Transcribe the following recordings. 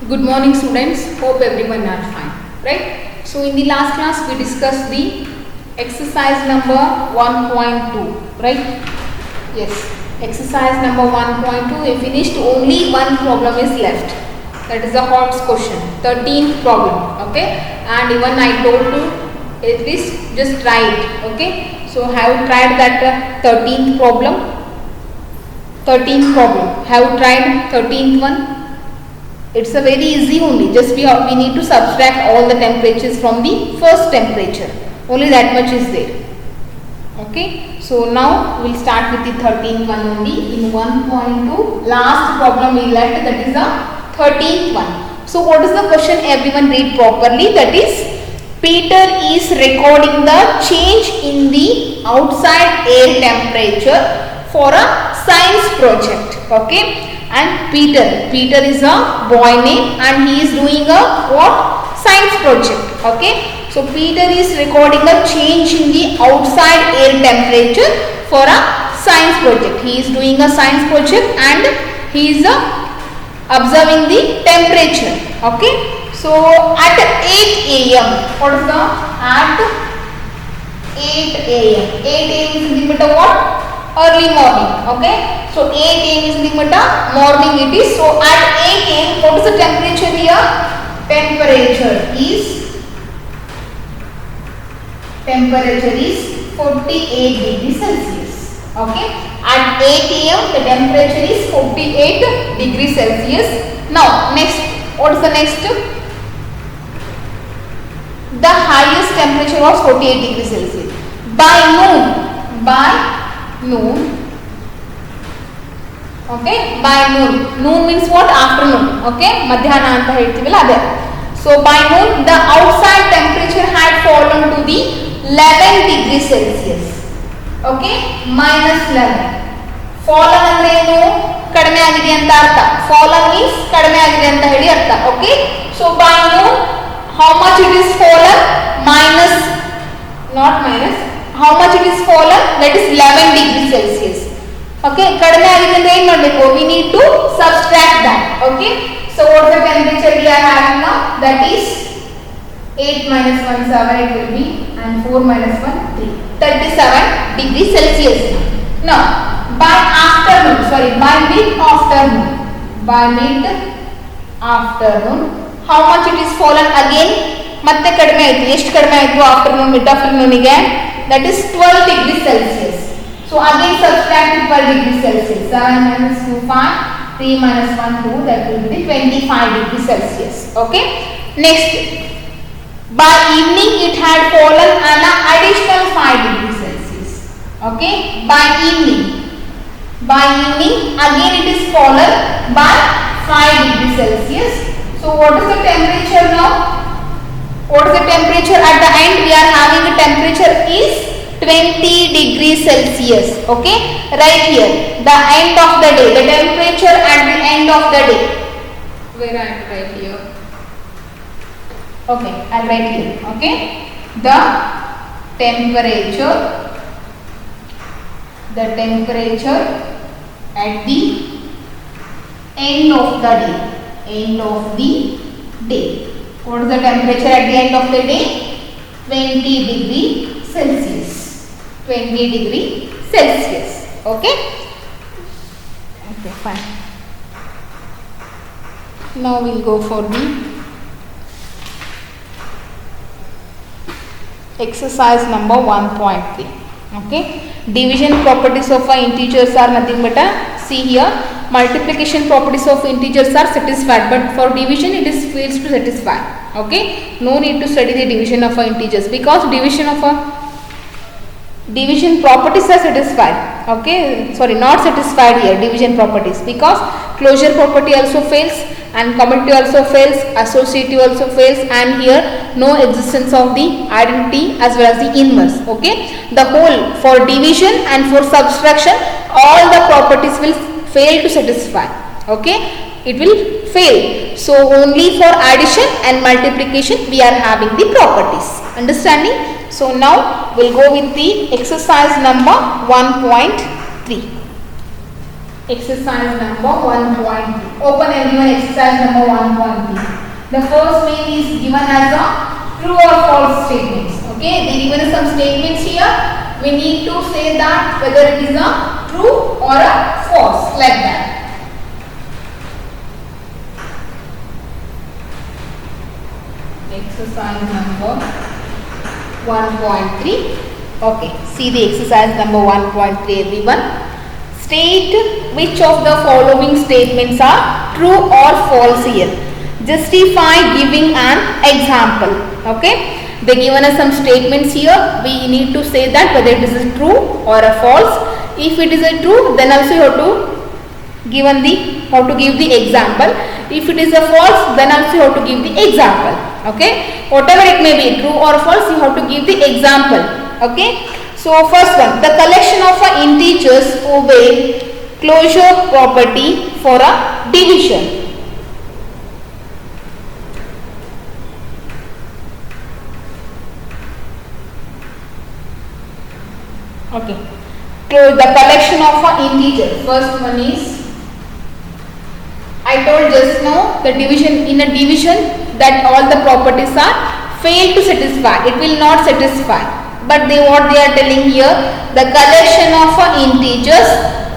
Good morning students, hope everyone are fine, right? So in the last class we discussed the exercise number 1.2, right? Yes, exercise number 1.2 we finished, only one problem is left, that is the HOTS question, 13th problem, okay? And even I told you at least just try it, okay? So have you tried that 13th problem? 13th problem, have you tried 13th one? It's a very easy only, just we need to subtract all the temperatures from the first temperature, only that much is there, okay. So now we'll start with the 13th one only. In 1.2 last problem we left, that is the 13th one. So what is the question? Everyone read properly. That is, Peter is recording the change in the outside air temperature for a science project, okay. And Peter is a boy name and he is doing a what? Science project, okay. So Peter is recording a change in the outside air temperature for a science project. He is doing a science project and he is observing the temperature, okay. So at 8 a.m. what is the at 8 a.m. 8 a.m. is the matter what? Early morning, okay. So 8 a.m. is the matter morning it is. So at 8 a.m. what is the temperature here? Temperature is 48 degrees Celsius, okay. At 8 a.m. the temperature is 48 degrees Celsius. Now next, what is the next? The highest temperature was 48 degrees Celsius. By noon, okay, by noon means what? Afternoon, okay, madhyana anta ಹೇಳ್ತೀವಲ್ಲ ಅದೇ. So by noon the outside temperature had fallen to the 11 degrees Celsius, okay, -11. fallen ಅಂದ್ರೆ ಏನು? ಕಡಿಮೆ ಆಗಿದೆ ಅಂತ ಅರ್ಥ. fallen means ಕಡಿಮೆ ಆಗಿದೆ ಅಂತ ಹೇಳಿ ಅರ್ಥ, okay. So by noon how much it is fallen? How much it is fallen? That is 11 degrees Celsius, okay. ಕಡಿಮೆ ಆಗಿದೆ ಅಂದ್ರೆ ಏನು ಮಾಡಬೇಕು? We need to subtract that, okay. So what is the temperature we are having now? That is 8 minus 1 7 it will be, and 4 minus 1 3, 37 degrees Celsius. Now by mid afternoon how much it is fallen again? ಮತ್ತೆ ಕಡಿಮೆ ಆಯ್ತು. ಎಷ್ಟು ಕಡಿಮೆ ಆಯ್ತು afternoon mid ಆಫ್ಟರ್ನೂನಿಗೆ? That is 12 degrees Celsius. So again subtract 12 degrees Celsius. 7 minus 2 5, 3 minus 1 2, that will be 25 degrees Celsius, okay. Next, by evening it had fallen an additional 5 degrees Celsius, okay. By evening again it is fallen by 5 degrees Celsius. So what is the temperature now? What is the temperature at the end? We are having a temperature is 20 degrees Celsius, okay. Right here, the end of the day, the temperature at the end of the day. Where I am right here? Okay, I'll write here, okay. The temperature at the end of the day. What is the temperature at the end of the day? 20 degree Celsius. 20 degree Celsius. Okay. Okay, fine. Now we'll go for the exercise number 1.3. Okay. Division properties of integers are nothing but see here. Multiplication properties of integers are satisfied, but for division it is fails to satisfy, okay. No need to study the division of integers, because division properties are satisfied, okay. Sorry, not satisfied here, division properties, because closure property also fails and commutative also fails, associative also fails, and here no existence of the identity as well as the inverse, okay. The whole for division and for subtraction all the properties will fail to satisfy, okay. It will fail. So only for addition and multiplication we are having the properties, understanding. So now we'll go with the exercise number 1.3. exercise number 1.3. Open everyone exercise number 1.3. The first main is given as a true or false statements. Okay, they given us some statements here. We need to say that whether it is a true or a false, like that. Exercise number 1.3. Okay, see the exercise number 1.3 everyone. State which of the following statements are true or false here. Justify giving an example. Okay, they given us some statements here. We need to say that whether it is a true or a false. If it is a true, then also you have to give the example. If it is a false, then also you have to give the example. Okay, whatever it may be, true or false, you have to give the example. Okay, so first one, the collection of integers obey closure property for a division. Okay, so the collection of integer. First one is, I told just now, the division, in a division that all the properties are fail to satisfy. It will not satisfy. But what they are telling here, the collection of integers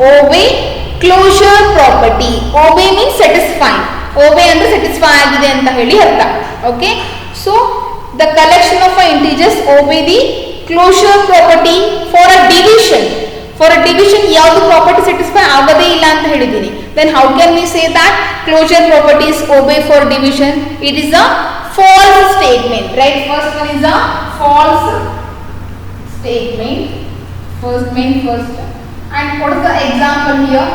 obey closure property. Obey means satisfying. Obey and satisfy agide anta heli artha. Okay, so the collection of integers obey the closure property for a division. For a division, ಯಾವುದು property satisfy ಆಗದೇ ಇಲ್ಲ ಅಂತ ಹೇಳಿದ್ದೀನಿ. Then how can we say that closure properties obey for division? It is a false statement, right? First one is a false statement. First. And what is the example here?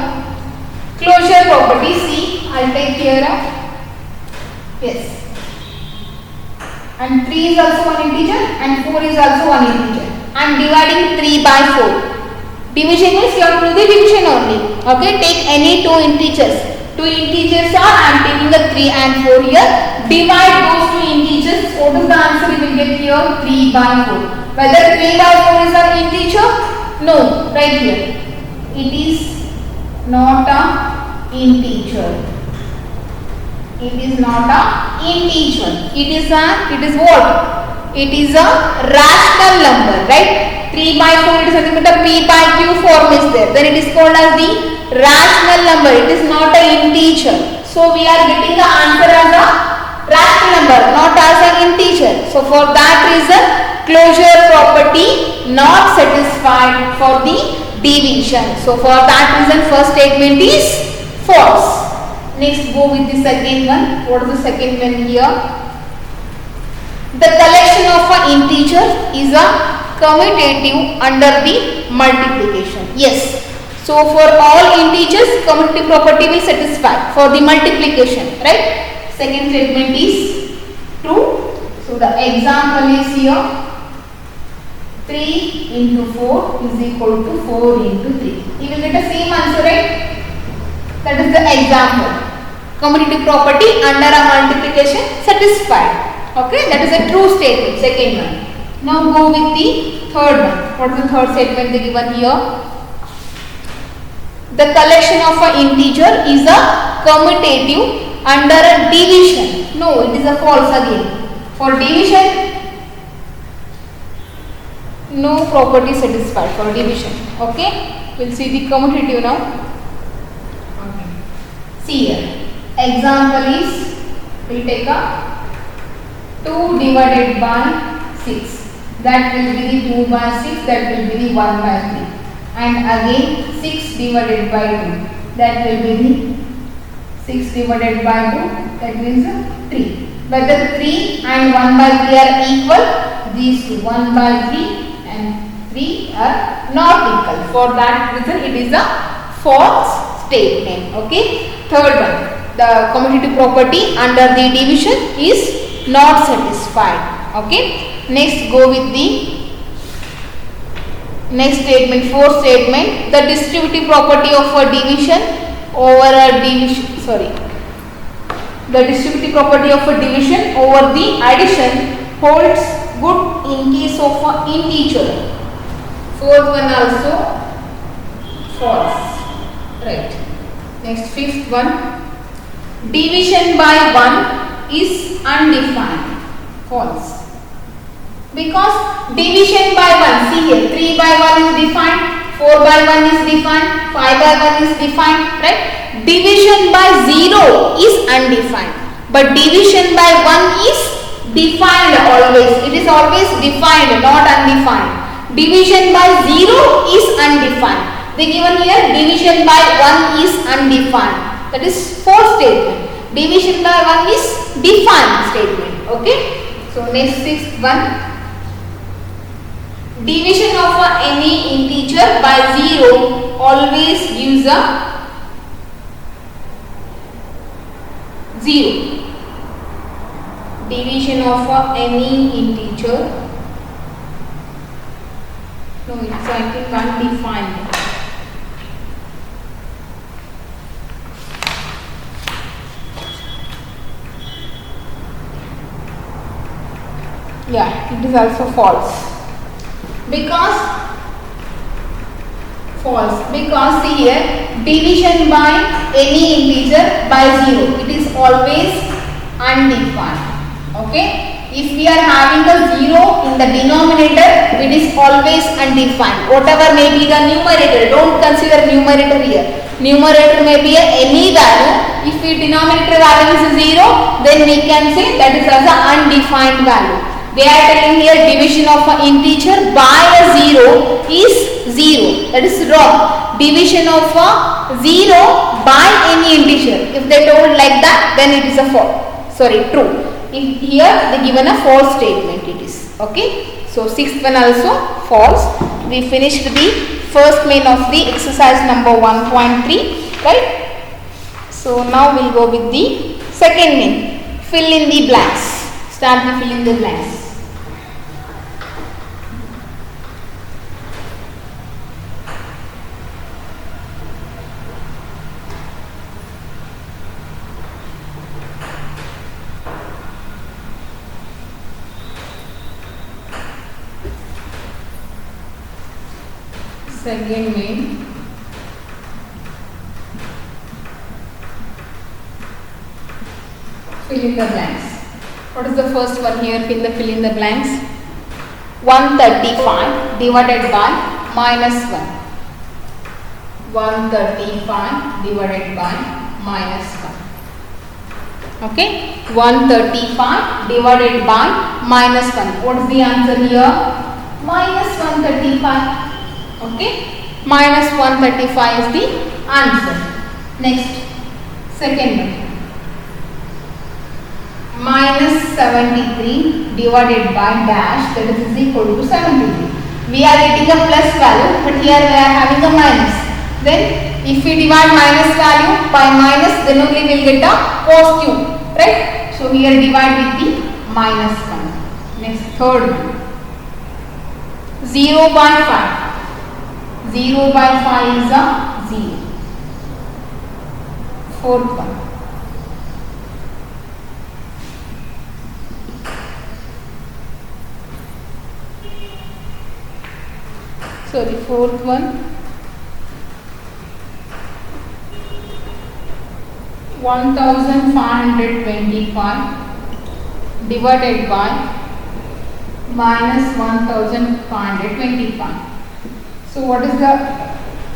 Closure property. See, I'll take care of. Yes. And 3 is also one integer and 4 is also one integer. I am dividing 3 by 4. Division means you have to do the division only. Okay, take any two integers. Two integers are, I am taking the 3 and 4 here. Divide those two integers. What is the answer you will get here? 3 by 4. Whether 3 by 4 is an integer? No, right here. It is not a integer. It is not a integer. It is what? It is a rational number, right? 3 by 4, it is nothing but a p by q form is there. Then it is called as the rational number. It is not a integer. So we are getting the answer as a rational number, not as an integer. So for that reason, closure property not satisfied for the division. So for that reason, first statement is false. Next, go with the second one. What is the second one here? The collection of an integer is a commutative under the multiplication. Yes. So for all integers, commutative property will satisfy for the multiplication, right? Second statement is true. So the example is here. 3 into 4 is equal to 4 into 3. You will get the same answer, right? That is the example. Commutative property under a multiplication satisfied. Okay, that is a true statement, second one. Now go with the third one. What is the third statement they given here? The collection of an integer is a commutative under a division. No, it is a false again. For division, no property satisfied for division. Okay, we'll see the commutative now. Okay. See here. Example is, we'll take a 2 divided by 6. That will be the 2 by 6. That will be the 1 by 3. And again 6 divided by 2. That will be the 6 divided by 2. That means 3. Whether 3 and 1 by 3 are equal, these two 1 by 3 and 3 are not equal. For that reason, it is a false statement. Okay. Third one, the commutative property under the division is not satisfied. Okay. Next, go with the next statement, fourth statement. The distributive property of a division over a division, the distributive property of a division over the addition holds good in case of an integer. Fourth one also false, right? Next, fifth one. Division by 1 is undefined. False. Because division by 1, see here, 3 by 1 is defined, 4 by 1 is defined, 5 by 1 is defined, right? Division by 0 is undefined. But division by 1 is defined always. It is always defined, not undefined. Division by 0 is undefined. They given here division by 1 is undefined. That is fourth statement. Division by 1 is defined statement. Okay. So next, sixth one. Division of any integer by 0 always gives a 0. Division of any integer. No, it's I think undefined. Yeah, it is also false. Because see here, division by any integer by 0, it is always undefined. Okay. If we are having a 0 in the denominator, it is always undefined. Whatever may be the numerator, don't consider numerator here. Numerator may be any value. If the denominator value is 0, then we can say that is as an undefined value. They are telling here division of an integer by a 0 is 0. That is wrong. Division of a 0 by any integer. If they told like that, then it is a false. Sorry, true. Here they given a false statement. It is okay. So sixth one also false. We finished the first main of the exercise number 1.3, right? So now we'll go with the second main. Fill in the blanks. Start the fill in the blanks. Second main. Fill in the blanks. What is the first one here? Fill in the blanks. 135 divided by minus 1. 135 divided by minus 1. Okay. 135 divided by minus 1. What is the answer here? Minus 135. Okay, minus 135 is the answer. Next, second one. Minus 73 divided by dash, that is equal to 73. We are getting a plus value, but here we are having a minus. Then if we divide minus value by minus, then only we will get a positive, right? So here divide with the minus 1. Next, third one. 0 by 5. 0 by 5 is a 0. Fourth one. Sorry, fourth one. 1525 divided by minus 1525. So what is the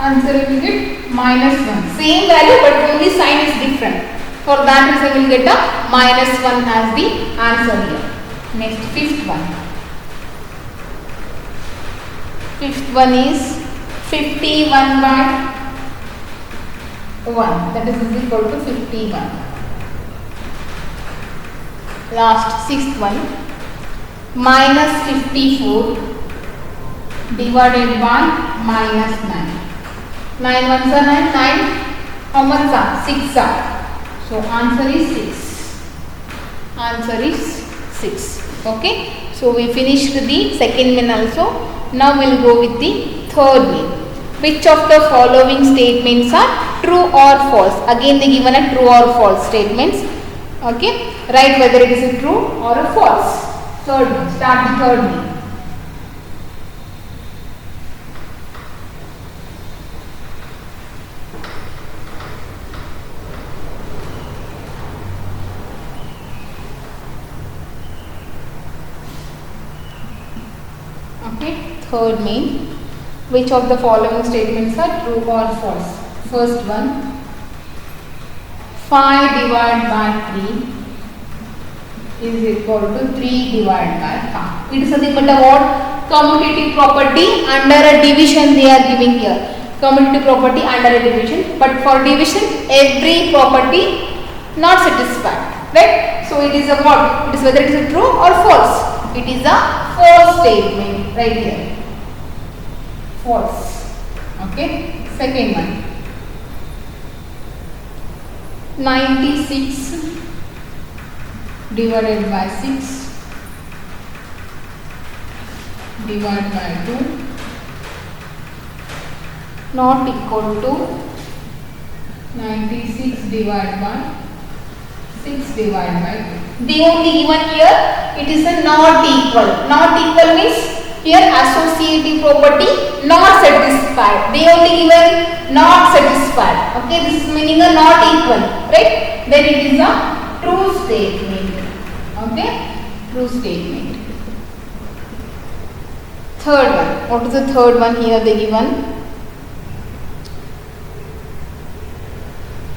answer we will get? Minus 1. Same value but only sign is different. For that reason we will get a minus 1 as the answer here. Next, fifth one. Fifth one is 51 by 1. That is equal to 51. Last, sixth one. Minus 54 divided by minus 9. 9 ones are 9. 9. How much are? 6 are. So answer is 6. Answer is 6. Okay. So we finished the second one also. Now we will go with the third one. Which of the following statements are true or false? Again they given a true or false statements. Okay. Write whether it is a true or a false. Third one. Start the third one. Okay, third main. Which of the following statements are true or false? First one, 5 divided by 3 is equal to 3 divided by 5. It is nothing but a what? Commutative property under a division they are giving here. Commutative property under a division, but for division every property not satisfied, right? So it is a what? It is whether it is a true or false. It is a false statement right here. False. Okay. Second one, 96 divided by 6 divided by 2 not equal to 96 divided by 6 divided by 2. They only given here it is a not equal. Not equal means here associative property not satisfied. They only given not satisfied. Okay, this is meaning a not equal, right? Then it is a true statement. Okay, true statement. Third one. What is the third one here they given?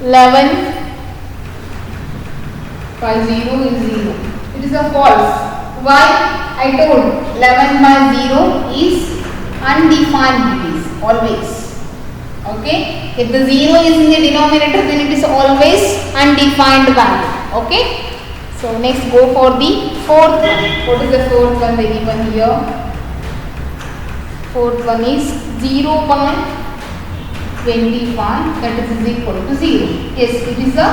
11 by 0 is 0. It is a false. Why? I told 11 by 0 is undefined digits always. Okay. If the 0 is in the denominator, then it is always undefined value. Okay. So next go for the fourth one. What is the fourth one they given here? Fourth one is 0 by 25, that is equal to 0. Yes, it is a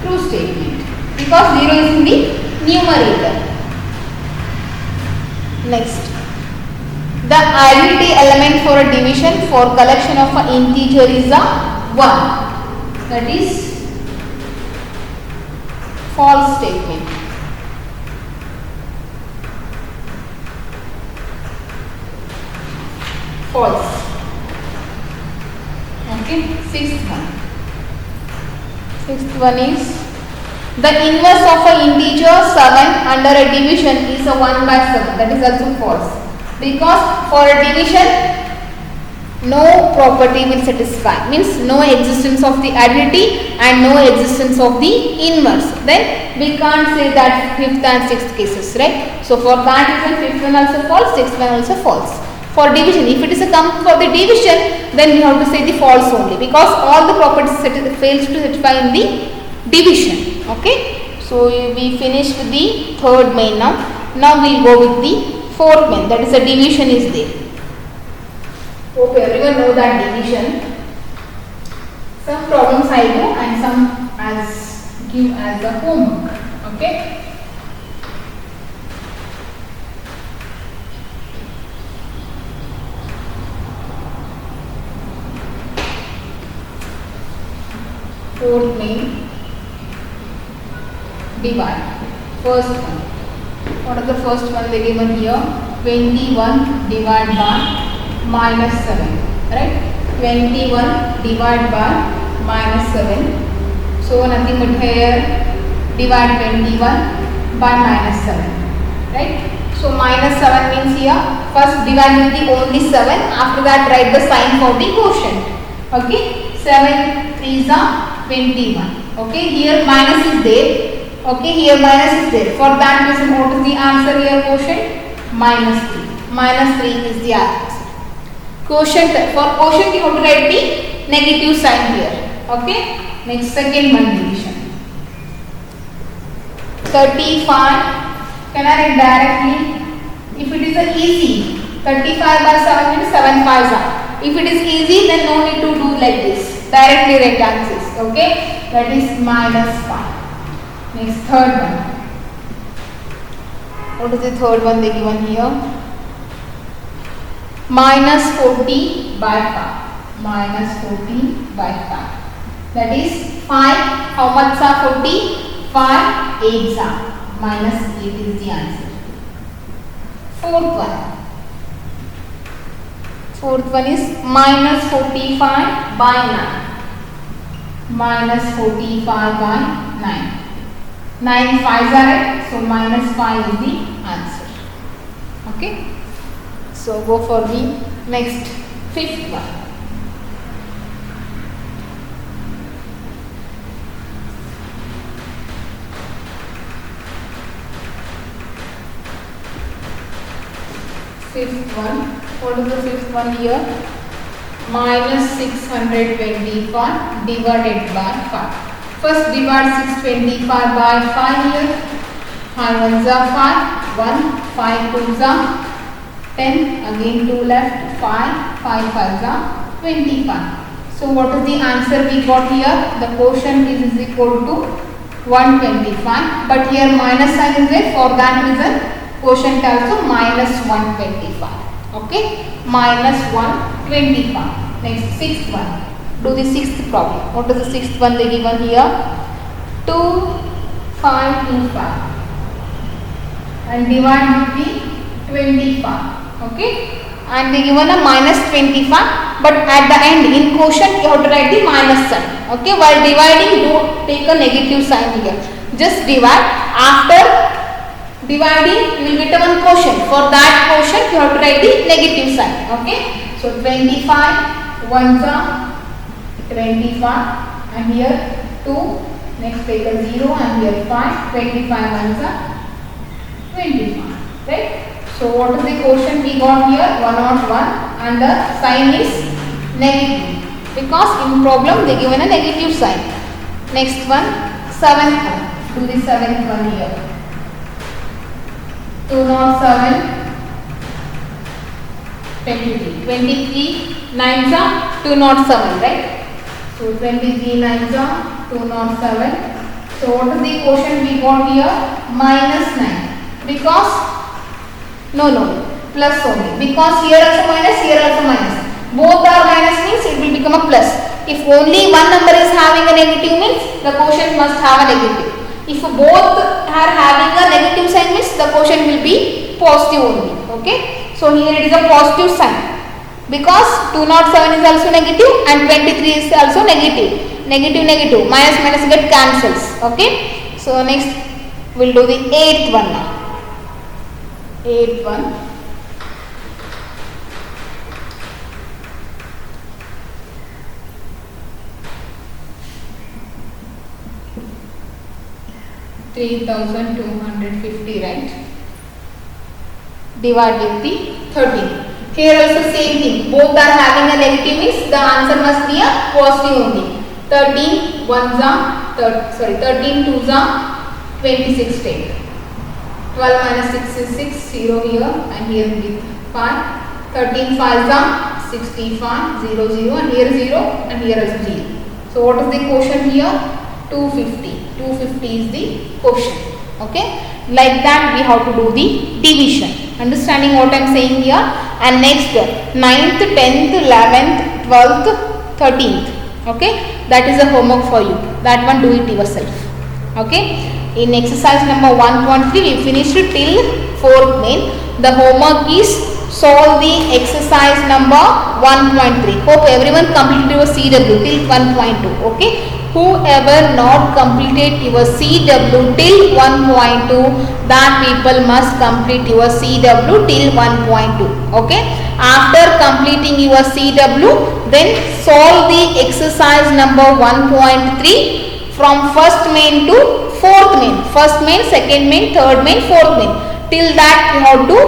true statement because 0 is in the numerator. Next, the identity element for a division for collection of an integer is a 1. That is false statement. False. Okay, sixth one. Sixth one is the inverse of an integer 7 under a division is a 1 by 7. That is also false because for a division no property will satisfy, means no existence of the identity and no existence of the inverse. Then we can't say that fifth and sixth cases, right? So for that reason fifth one also false, sixth one also false. For division, if it is a come for the division, then we have to say the false only because all the properties fails to satisfy in the division. Okay, so we finished the third main now. Now we will go with the fourth main, that is a division is there. Hope everyone know that division. Some problems I do and some as give as a homework. Okay. Fourth main, divide. First one. What is the first one they given here? 21 divided by minus 7. Right? 21 divided by minus 7. So nothing but here divide 21 by minus 7. Right? So minus 7 means here first divide with the only 7. After that write the sign for the quotient. Okay? 7 3s are 21. Okay, here minus is there. Okay, here minus is there. For that reason, what is the answer here? Quotient minus 3. Minus 3 is the answer. Quotient, for quotient you have to write the negative sign here. Okay, next second one division. 35. Can I write directly? If it is a easy, 35 by 7 means 7 5s are. If it is easy, then no need to do like this. Directly write answers. Okay, that is minus 5. Next third one. What is the third one they given here? Minus 40 by 5. Minus 40 by 5. That is 5. How much are 40? 5 8s are. Minus 8 is the answer. Fourth one. Fourth one is minus 45 by 9. Minus 45 by 9. 9 5s are right, so minus 5 is the answer. Okay. So go for the next fifth one. Fifth one. What is the fifth one here? Minus 625 divided by 5. First divide 625 by 5 here. 5 ones are 5. 1. 5 twos are 10. Again 2 left. 5. 5 fives are 25. So what is the answer we got here? The quotient is equal to 125. But here minus sign is there. For that reason quotient also minus 125. Okay, minus 125. Next, sixth one. Do the sixth problem. What is the sixth one they given here? 2, 5, 2, 5. And divide with the 25. Okay, and they given a minus 25. But at the end, in quotient, you have to write the minus sign. Okay, while dividing, do take a negative sign here. Just divide. After dividing, you will get a one quotient. For that quotient, you have to write the negative sign. Okay. So 25 ones are 25, and here 2. Next take a 0, and here 5. 25 ones are 25. Right. So what is the quotient we got here? 101, and the sign is negative because in problem they given a negative sign. Next one, seventh one. Do the seventh one here. 207, 23 nines are 207, right? So 23 nines are 207. So what is the quotient we got here? Minus 9. Because plus only. Because here also minus, here also minus. Both are minus means it will become a plus. If only one number is having a negative means the quotient must have a negative. If both are having a negative sign means the quotient will be positive only. Okay. So here it is a positive sign. Because 207 is also negative and 23 is also negative. Negative. Minus get cancels. Okay. So next we will do the eighth one now. Eighth one. $3,250, right? Divide with the 13. Here also same thing. Both are having a negative means the answer must be a positive only. 13 ones are 13 twos are 26 take. 12 minus 6 is 6, 0 here and here with 5. 13 fives are 65, 0, 0 and here 0 and here is 0. So what is the quotient here? 250. 250 is the quotient. Okay. Like that we have to do the division. Understanding what I am saying here? And next 9th, 10th, 11th, 12th, 13th. Okay. That is a homework for you. That one do it yourself. Okay. In exercise number 1.3 we finished till 4th main. The homework is solve the exercise number 1.3. Hope everyone completed your CW till 1.2. Okay. Whoever not completed your CW till 1.2, that people must complete your CW till 1.2. Okay. After completing your CW, then solve the exercise number 1.3 from first main to fourth main. First main, second main, third main, fourth main. Till that you have to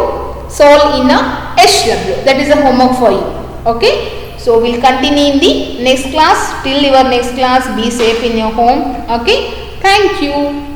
solve in a SW. That is a homework for you. Okay. So we will continue in the next class. Till your next class, be safe in your home. Okay. Thank you.